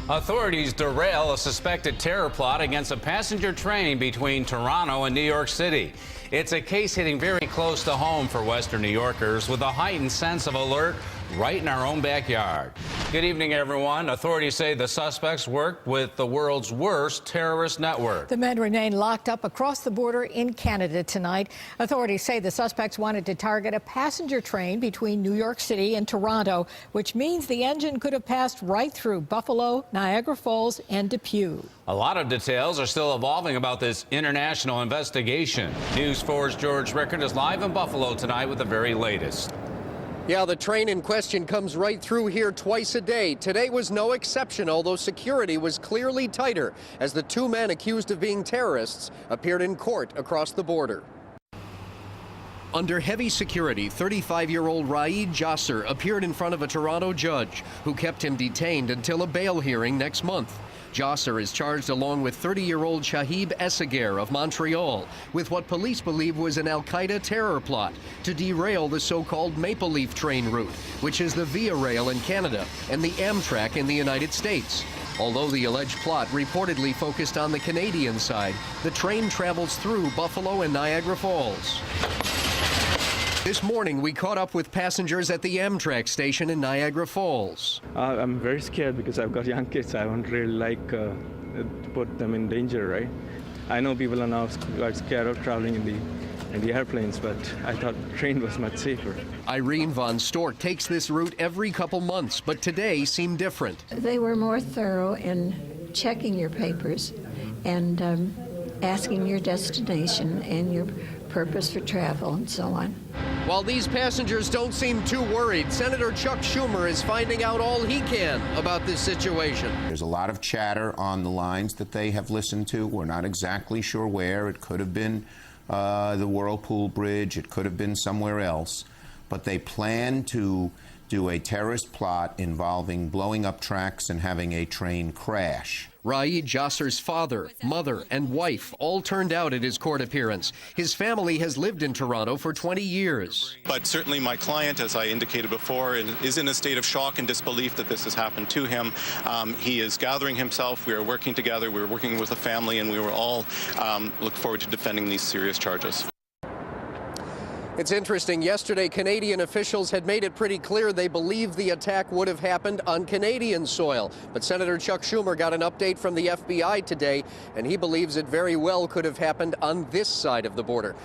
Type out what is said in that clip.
Authorities derail a suspected terror plot against a passenger train between Toronto and New York City. It's a case hitting very close to home for Western New Yorkers, with a heightened sense of alert right in our own backyard. Good evening, everyone. Authorities say the suspects worked with the world's worst terrorist network. The men remain locked up across the border in Canada tonight. Authorities say the suspects wanted to target a passenger train between New York City and Toronto, which means the engine could have passed right through Buffalo, Niagara Falls, and Depew. A lot of details are still evolving about this international investigation. News 4's George Rickard is live in Buffalo tonight with the very latest. Yeah, the train in question comes right through here twice a day. Today was no exception, although security was clearly tighter as the two men accused of being terrorists appeared in court across the border. Under heavy security, 35-year-old Raid Jasser appeared in front of a Toronto judge who kept him detained until a bail hearing next month. Jasser is charged along with 30-year-old Shahib Essaguer of Montreal with what police believe was an al-Qaida terror plot to derail the so-called Maple Leaf train route, which is the Via Rail in Canada and the Amtrak in the United States. Although the alleged plot reportedly focused on the Canadian side, the train travels through Buffalo and Niagara Falls. This morning, we caught up with passengers at the Amtrak station in Niagara Falls. I'm very scared because I've got young kids. I don't really like to put them in danger, right? I know people are now scared of traveling in the airplanes, but I thought the train was much safer. Irene von Stork takes this route every couple months, but today seemed different. They were more thorough in checking your papers and asking your destination and your purpose for travel and so on. While these passengers don't seem too worried, Senator Chuck Schumer is finding out all he can about this situation. There's a lot of chatter on the lines that they have listened to. We're not exactly sure where. It could have been the Whirlpool Bridge. It could have been somewhere else. But they plan to do a terrorist plot involving blowing up tracks and having a train crash. Raid Jasser's father, mother, and wife all turned out at his court appearance. His family has lived in Toronto for 20 years. But certainly my client, as I indicated before, is in a state of shock and disbelief that this has happened to him. He is gathering himself. We are working together. We're working with a family, and we will all look forward to defending these serious charges. It's interesting. Yesterday, Canadian officials had made it pretty clear they believe the attack would have happened on Canadian soil. But Senator Chuck Schumer got an update from the FBI today, and he believes it very well could have happened on this side of the border.